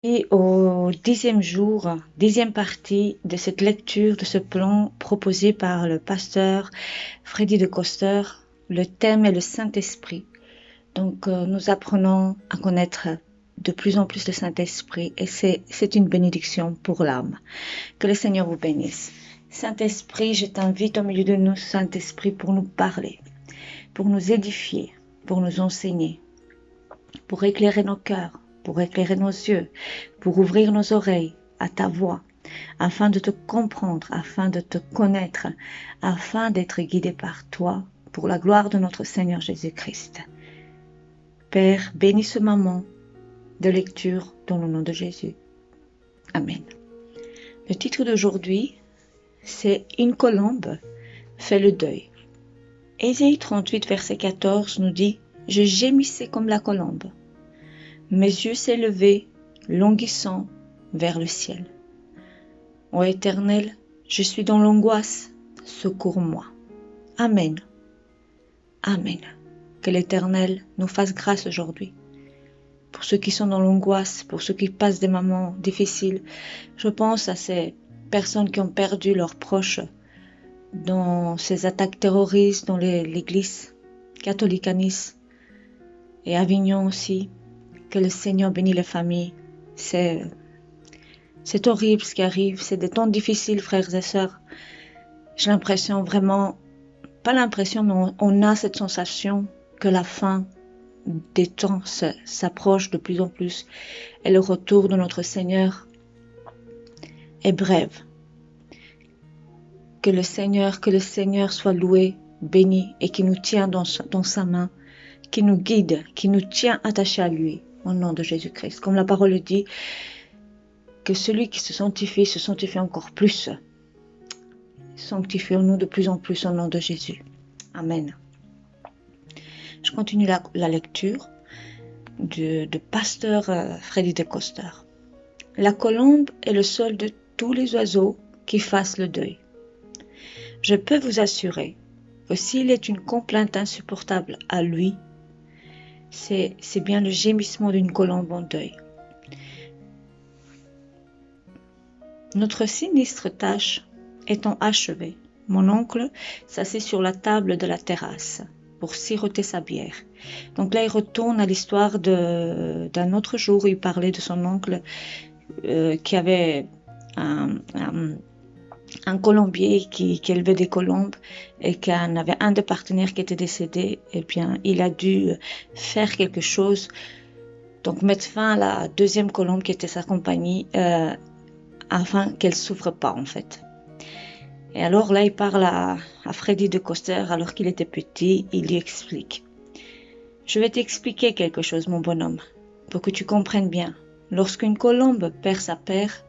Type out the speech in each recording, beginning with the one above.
Et au 10e jour, 10e partie de cette lecture de ce plan proposé par le pasteur Freddy de Coster, le thème est le Saint-Esprit. Donc nous apprenons à connaître de plus en plus le Saint-Esprit et c'est une bénédiction pour l'âme. Que le Seigneur vous bénisse. Saint-Esprit, je t'invite au milieu de nous, Saint-Esprit, pour nous parler, pour nous édifier, pour nous enseigner, pour éclairer nos cœurs, pour éclairer nos yeux, pour ouvrir nos oreilles à ta voix, afin de te comprendre, afin de te connaître, afin d'être guidé par toi, pour la gloire de notre Seigneur Jésus-Christ. Père, bénis ce moment de lecture dans le nom de Jésus. Amen. Le titre d'aujourd'hui, c'est « Une colombe fait le deuil ». Ésaïe 38, verset 14 nous dit « Je gémissais comme la colombe. Mes yeux s'élevaient, languissant vers le ciel. Ô Éternel, je suis dans l'angoisse, secours-moi. » Amen. Amen. Que l'Éternel nous fasse grâce aujourd'hui. Pour ceux qui sont dans l'angoisse, pour ceux qui passent des moments difficiles, je pense à ces personnes qui ont perdu leurs proches dans ces attaques terroristes dans l'église catholique à Nice et à Avignon aussi. Que le Seigneur bénisse les familles. C'est horrible ce qui arrive. C'est des temps difficiles, frères et sœurs. J'ai l'impression vraiment, pas l'impression, mais on a cette sensation que la fin des temps s'approche de plus en plus et le retour de notre Seigneur est bref. Que le Seigneur soit loué, béni et qui nous tient dans sa main, qui nous guide, qui nous tient attachés à lui. Au nom de Jésus-Christ. Comme la parole le dit, que celui qui se sanctifie encore plus. Sanctifions-nous de plus en plus au nom de Jésus. Amen. Je continue la lecture de pasteur Freddy de Coster. La colombe est le seul de tous les oiseaux qui fassent le deuil. Je peux vous assurer que s'il est une complainte insupportable à lui, c'est bien le gémissement d'une colombe en deuil. Notre sinistre tâche étant achevée, mon oncle s'assit sur la table de la terrasse pour siroter sa bière. Donc là, il retourne à l'histoire d'un autre jour où il parlait de son oncle qui avait un colombier qui élevait des colombes et qu'il avait un des partenaires qui était décédé, et bien il a dû faire quelque chose, donc mettre fin à la deuxième colombe qui était sa compagnie, afin qu'elle souffre pas en fait. Et alors là il parle à Freddy de Coster alors qu'il était petit, il lui explique. Je vais t'expliquer quelque chose mon bonhomme, pour que tu comprennes bien. Lorsqu'une colombe perd sa paire,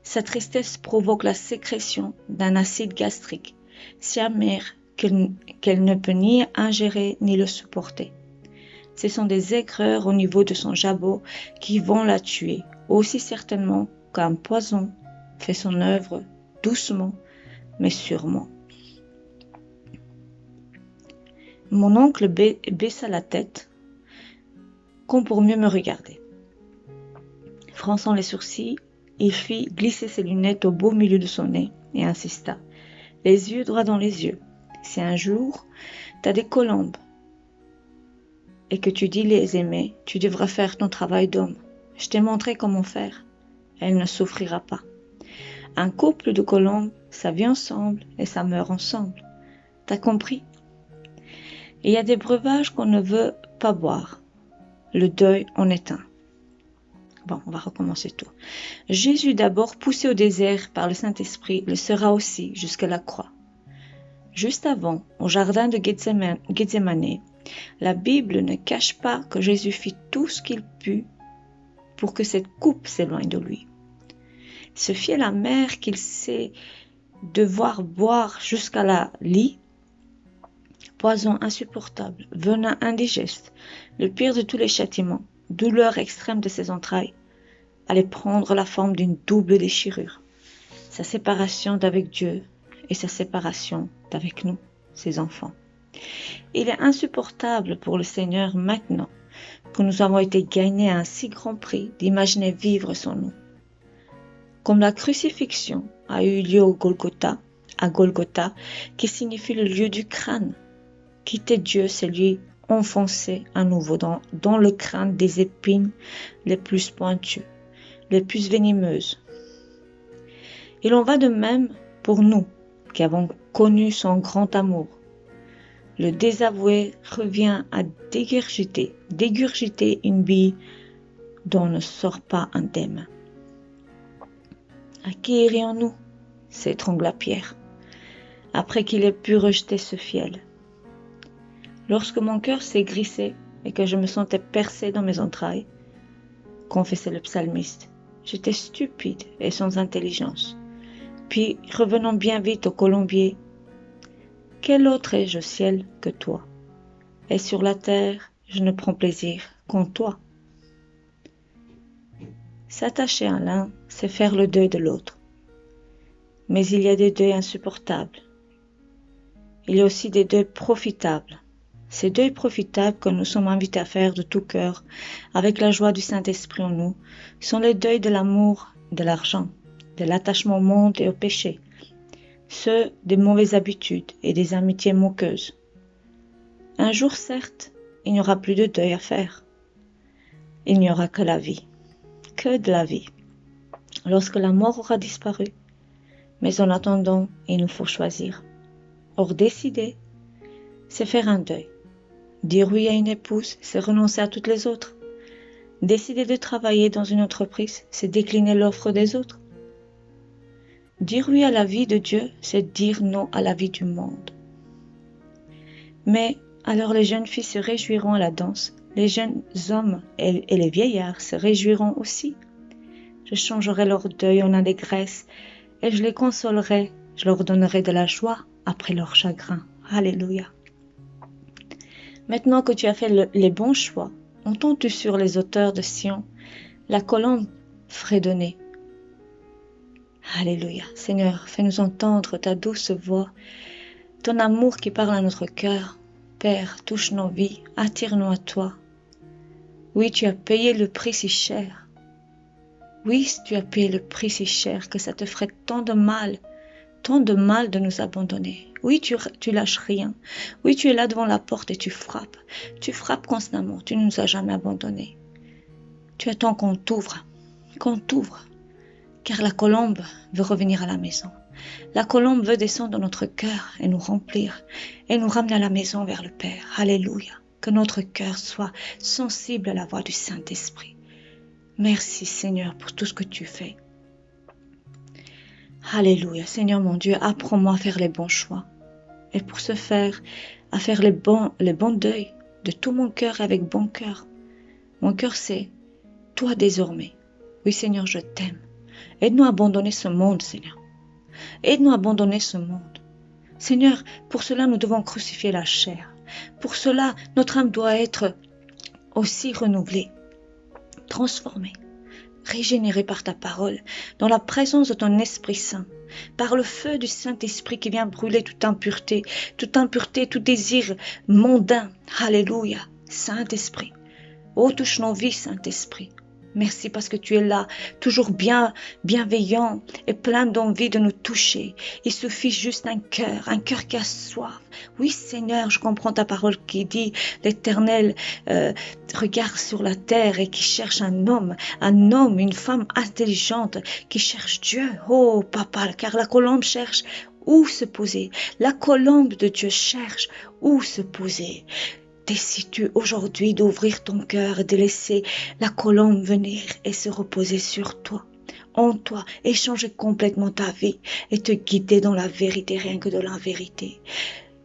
sa tristesse provoque la sécrétion d'un acide gastrique, si amer qu'elle ne peut ni ingérer ni le supporter. Ce sont des aigreurs au niveau de son jabot qui vont la tuer, aussi certainement qu'un poison fait son œuvre doucement mais sûrement. Mon oncle baissa la tête, comme pour mieux me regarder. Fronçant les sourcils, il fit glisser ses lunettes au beau milieu de son nez et insista. Les yeux droits dans les yeux. Si un jour, tu as des colombes et que tu dis les aimer, tu devras faire ton travail d'homme. Je t'ai montré comment faire. Elle ne souffrira pas. Un couple de colombes, ça vit ensemble et ça meurt ensemble. T'as compris? Il y a des breuvages qu'on ne veut pas boire. Le deuil en est un. Bon, on va recommencer tout. Jésus, d'abord poussé au désert par le Saint-Esprit, le sera aussi jusqu'à la croix. Juste avant, au jardin de Gethsémane, la Bible ne cache pas que Jésus fit tout ce qu'il put pour que cette coupe s'éloigne de lui. Ce fiel amer qu'il sait devoir boire jusqu'à la lie, poison insupportable, venin indigeste, le pire de tous les châtiments, douleur extrême de ses entrailles, allait prendre la forme d'une double déchirure. Sa séparation d'avec Dieu et sa séparation d'avec nous, ses enfants. Il est insupportable pour le Seigneur maintenant que nous avons été gagnés à un si grand prix d'imaginer vivre sans nous. Comme la crucifixion a eu lieu à Golgotha, qui signifie le lieu du crâne. Quitter Dieu, c'est lui enfoncer à nouveau dans le crâne des épines les plus pointues, les plus venimeuses. Il en va de même pour nous qui avons connu son grand amour. Le désavoué revient à dégurgiter une bille dont on ne sort pas indemne. À qui irions-nous? S'étrangla Pierre, après qu'il ait pu rejeter ce fiel. Lorsque mon cœur s'aigrissait et que je me sentais percé dans mes entrailles, confessait le psalmiste, j'étais stupide et sans intelligence. Puis, revenons bien vite au colombier. Quel autre ai-je au ciel que toi? Et sur la terre, je ne prends plaisir qu'en toi. S'attacher à l'un, c'est faire le deuil de l'autre. Mais il y a des deuils insupportables. Il y a aussi des deuils profitables. Ces deuils profitables que nous sommes invités à faire de tout cœur, avec la joie du Saint-Esprit en nous, sont les deuils de l'amour, de l'argent, de l'attachement au monde et au péché, ceux des mauvaises habitudes et des amitiés moqueuses. Un jour, certes, il n'y aura plus de deuil à faire. Il n'y aura que la vie, que de la vie, lorsque la mort aura disparu. Mais en attendant, il nous faut choisir. Or, décider, c'est faire un deuil. Dire oui à une épouse, c'est renoncer à toutes les autres. Décider de travailler dans une entreprise, c'est décliner l'offre des autres. Dire oui à la vie de Dieu, c'est dire non à la vie du monde. Mais alors les jeunes filles se réjouiront à la danse, les jeunes hommes et les vieillards se réjouiront aussi. Je changerai leur deuil en allégresse et je les consolerai, je leur donnerai de la joie après leur chagrin. Alléluia. Maintenant que tu as fait les bons choix, entends-tu sur les hauteurs de Sion la colombe fredonner. Alléluia. Seigneur, fais-nous entendre ta douce voix, ton amour qui parle à notre cœur. Père, touche nos vies, attire-nous à toi. Oui, tu as payé le prix si cher. Oui, tu as payé le prix si cher que ça te ferait tant de mal de nous abandonner. Oui, tu lâches rien. Oui, tu es là devant la porte et tu frappes. Tu frappes constamment. Tu ne nous as jamais abandonnés. Tu attends qu'on t'ouvre. Car la colombe veut revenir à la maison. La colombe veut descendre dans notre cœur et nous remplir et nous ramener à la maison vers le Père. Alléluia. Que notre cœur soit sensible à la voix du Saint-Esprit. Merci Seigneur pour tout ce que tu fais. Alléluia. Seigneur mon Dieu, apprends-moi à faire les bons choix. Et pour ce faire, à faire les bons deuils de tout mon cœur avec bon cœur. Mon cœur c'est toi désormais. Oui Seigneur, je t'aime. Aide-nous à abandonner ce monde, Seigneur. Aide-nous à abandonner ce monde. Seigneur, pour cela, nous devons crucifier la chair. Pour cela, notre âme doit être aussi renouvelée, transformée, régénérée par ta parole, dans la présence de ton Esprit Saint, par le feu du Saint-Esprit qui vient brûler toute impureté, tout désir mondain. Alléluia, Saint-Esprit. Oh, touche nos vies, Saint-Esprit. Merci parce que tu es là, toujours bienveillant et plein d'envie de nous toucher. Il suffit juste d'un cœur qui a soif. Oui Seigneur, je comprends ta parole qui dit, l'Éternel regarde sur la terre et qui cherche un homme, une femme intelligente qui cherche Dieu. Oh Papa, car la colombe cherche où se poser. La colombe de Dieu cherche où se poser. Décides-tu aujourd'hui d'ouvrir ton cœur et de laisser la colombe venir et se reposer sur toi, en toi, et changer complètement ta vie et te guider dans la vérité, rien que dans la vérité.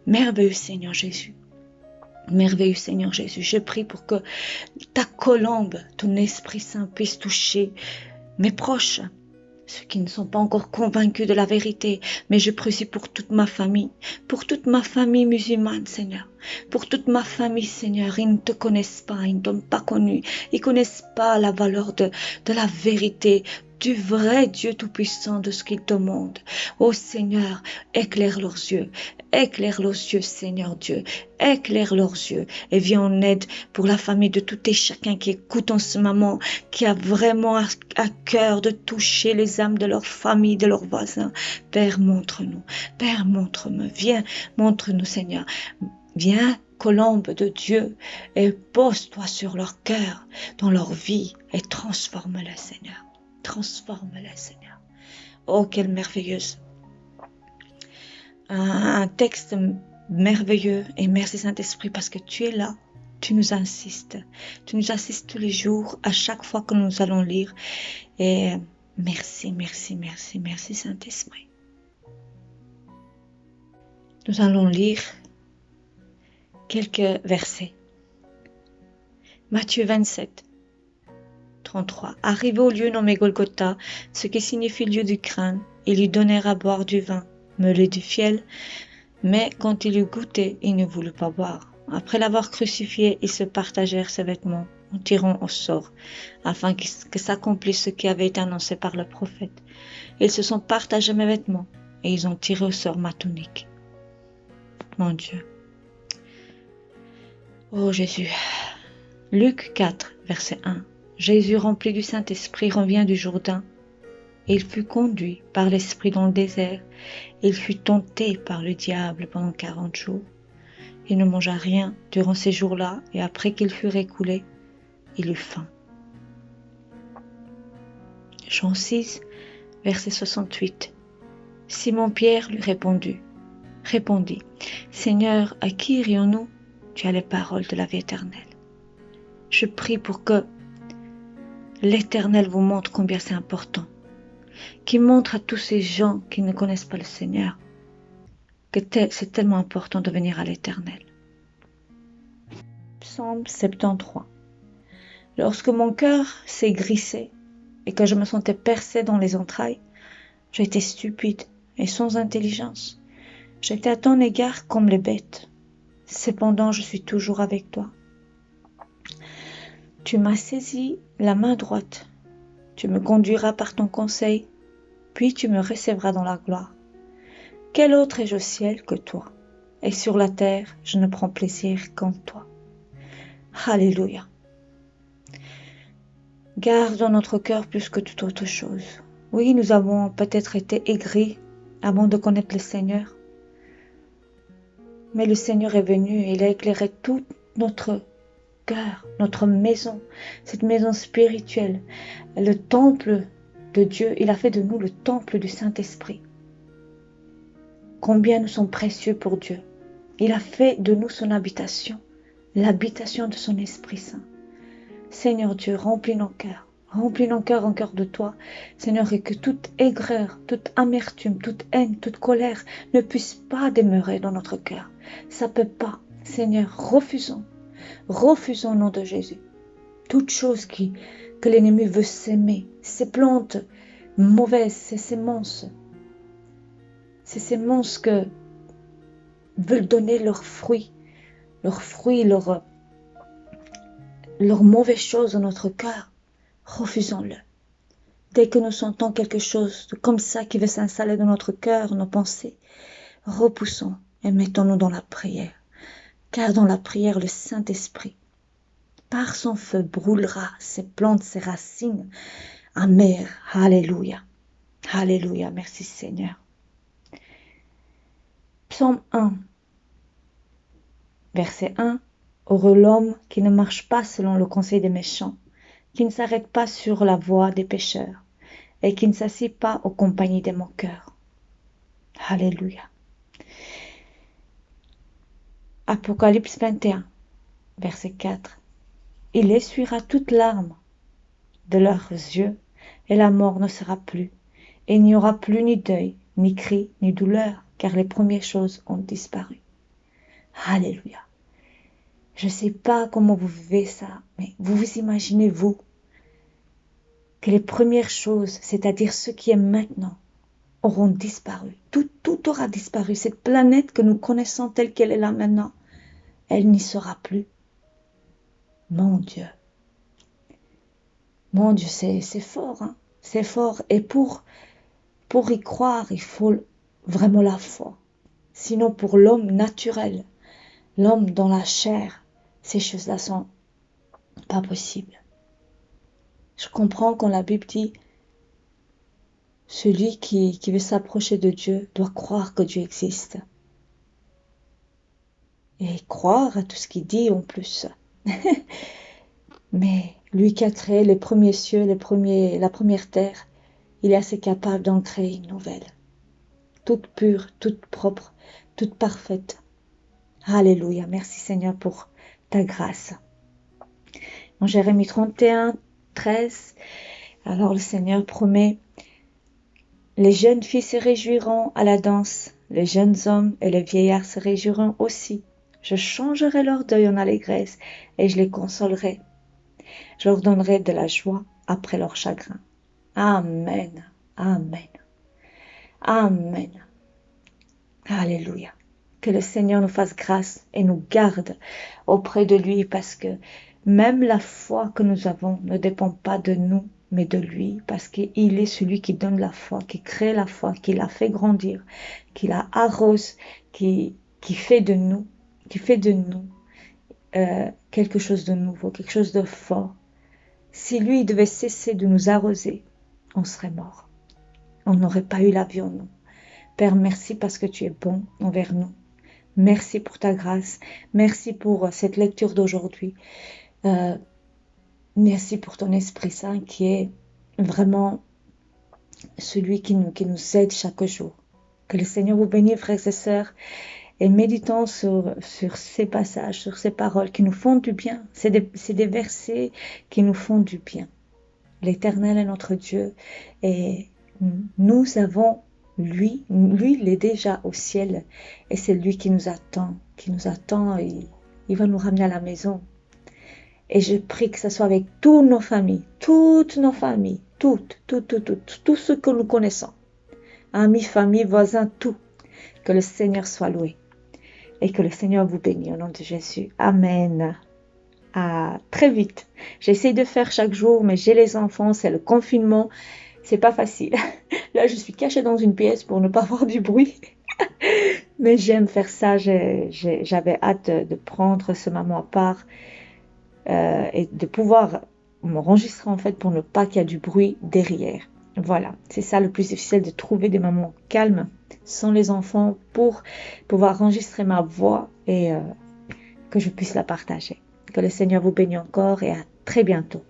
Merveilleux Seigneur Jésus. Merveilleux Seigneur Jésus, je prie pour que ta colombe, ton Esprit Saint puisse toucher mes proches, ceux qui ne sont pas encore convaincus de la vérité, mais je prie pour toute ma famille musulmane, Seigneur, pour toute ma famille, Seigneur, ils ne te connaissent pas, ils ne t'ont pas connu, ils ne connaissent pas la valeur de la vérité du vrai Dieu Tout-Puissant, de ce qu'ils demandent. Ô Seigneur, éclaire leurs yeux, Seigneur Dieu, éclaire leurs yeux et viens en aide pour la famille de tout et chacun qui écoute en ce moment, qui a vraiment à cœur de toucher les âmes de leur famille, de leurs voisins. Père, montre-nous, Père, montre-moi, viens, montre-nous, Seigneur, viens, colombe de Dieu, et pose-toi sur leur cœur, dans leur vie, et transforme-la, Seigneur. Transforme-la, Seigneur. Oh, quelle merveilleuse. Un texte merveilleux, et merci Saint-Esprit parce que tu es là, tu nous insistes tous les jours, à chaque fois que nous allons lire, et merci Saint-Esprit. Nous allons lire quelques versets. Matthieu 27, 33. Arrivé au lieu nommé Golgotha, ce qui signifie lieu du crâne, ils lui donnèrent à boire du vin, mêlé du fiel, mais quand il eut goûté, il ne voulut pas boire. Après l'avoir crucifié, ils se partagèrent ses vêtements en tirant au sort, afin que s'accomplisse ce qui avait été annoncé par le prophète. Ils se sont partagés mes vêtements, et ils ont tiré au sort ma tunique. Mon Dieu. Oh Jésus. Luc 4, verset 1. Jésus, rempli du Saint-Esprit, revient du Jourdain. Il fut conduit par l'Esprit dans le désert. Il fut tenté par le diable pendant 40 jours. Il ne mangea rien durant ces jours-là, et après qu'il fut écoulé, il eut faim. Jean 6, verset 68. Simon-Pierre lui répondit, Seigneur, à qui irions-nous? Tu as les paroles de la vie éternelle. Je prie pour que l'Éternel vous montre combien c'est important, qu'il montre à tous ces gens qui ne connaissent pas le Seigneur que c'est tellement important de venir à l'Éternel. Psaume 73. Lorsque mon cœur s'est grissé et que je me sentais percé dans les entrailles, j'étais stupide et sans intelligence. J'étais à ton égard comme les bêtes. Cependant, je suis toujours avec toi. Tu m'as saisi la main droite. Tu me conduiras par ton conseil, puis tu me recevras dans la gloire. Quel autre ai-je au ciel que toi? Et sur la terre, je ne prends plaisir qu'en toi. Alléluia. Garde dans notre cœur plus que toute autre chose. Oui, nous avons peut-être été aigris avant de connaître le Seigneur. Mais le Seigneur est venu et il a éclairé tout notre cœur, notre maison, cette maison spirituelle, le temple de Dieu. Il a fait de nous le temple du Saint-Esprit. Combien nous sommes précieux pour Dieu. Il a fait de nous son habitation, l'habitation de son Esprit Saint. Seigneur Dieu, remplis nos cœurs en cœur de toi, Seigneur, et que toute aigreur, toute amertume, toute haine, toute colère ne puisse pas demeurer dans notre cœur. Ça peut pas. Seigneur, refusons au nom de Jésus toute chose que l'ennemi veut s'aimer, ces plantes mauvaises, ces sémences que veulent donner leurs fruits, leurs mauvaises choses dans notre cœur. Refusons-le. Dès que nous sentons quelque chose comme ça qui veut s'installer dans notre cœur, nos pensées, repoussons et mettons-nous dans la prière. Car dans la prière, le Saint-Esprit, par son feu, brûlera ces plantes, ces racines amères. Alléluia. Alléluia. Merci Seigneur. Psaume 1, verset 1. Heureux l'homme qui ne marche pas selon le conseil des méchants, qui ne s'arrête pas sur la voie des pécheurs, et qui ne s'assied pas aux compagnies des moqueurs. Alléluia. Apocalypse 21, verset 4. Il essuiera toute larme de leurs yeux, et la mort ne sera plus, et il n'y aura plus ni deuil, ni cri, ni douleur, car les premières choses ont disparu. Alléluia. Je ne sais pas comment vous vivez ça, mais vous vous imaginez, vous, que les premières choses, c'est-à-dire ce qui est maintenant, auront disparu. Tout aura disparu. Cette planète que nous connaissons telle qu'elle est là maintenant, elle n'y sera plus. Mon Dieu, c'est fort, hein? C'est fort. Et pour y croire, il faut vraiment la foi. Sinon, pour l'homme naturel, l'homme dans la chair, ces choses-là sont pas possibles. Je comprends quand la Bible dit celui qui veut s'approcher de Dieu doit croire que Dieu existe. Et croire à tout ce qu'il dit en plus. Mais lui qui a créé les premiers cieux, la première terre, il est assez capable d'en créer une nouvelle. Toute pure, toute propre, toute parfaite. Alléluia. Merci Seigneur pour ta grâce. En Jérémie 31, 13, alors le Seigneur promet: les jeunes filles se réjouiront à la danse, les jeunes hommes et les vieillards se réjouiront aussi. Je changerai leur deuil en allégresse et je les consolerai. Je leur donnerai de la joie après leur chagrin. Amen. Amen. Amen. Alléluia. Que le Seigneur nous fasse grâce et nous garde auprès de lui, parce que même la foi que nous avons ne dépend pas de nous, mais de lui, parce qu'il est celui qui donne la foi, qui crée la foi, qui la fait grandir, qui la arrose, qui fait de nous, quelque chose de nouveau, quelque chose de fort. Si lui devait cesser de nous arroser, on serait mort. On n'aurait pas eu la vie en nous. Père, merci parce que tu es bon envers nous. Merci pour ta grâce. Merci pour cette lecture d'aujourd'hui. Merci pour ton Esprit Saint qui est vraiment celui qui nous aide chaque jour. Que le Seigneur vous bénisse, frères et sœurs, et méditons sur ces passages, sur ces paroles qui nous font du bien. C'est des versets qui nous font du bien. L'Éternel est notre Dieu et nous avons lui il est déjà au ciel et c'est lui qui nous attend et il va nous ramener à la maison. Et je prie que ce soit avec toutes nos familles, tout ce que nous connaissons, amis, famille, voisins, tout. Que le Seigneur soit loué et que le Seigneur vous bénisse au nom de Jésus. Amen. À très vite. J'essaie de faire chaque jour, mais j'ai les enfants, c'est le confinement, c'est pas facile. Là, je suis cachée dans une pièce pour ne pas avoir du bruit. Mais j'aime faire ça, j'avais hâte de prendre ce moment à part et de pouvoir m'enregistrer en fait pour ne pas qu'il y ait du bruit derrière. Voilà, c'est ça le plus difficile, de trouver des moments calmes sans les enfants pour pouvoir enregistrer ma voix et que je puisse la partager. Que le Seigneur vous bénisse encore et à très bientôt.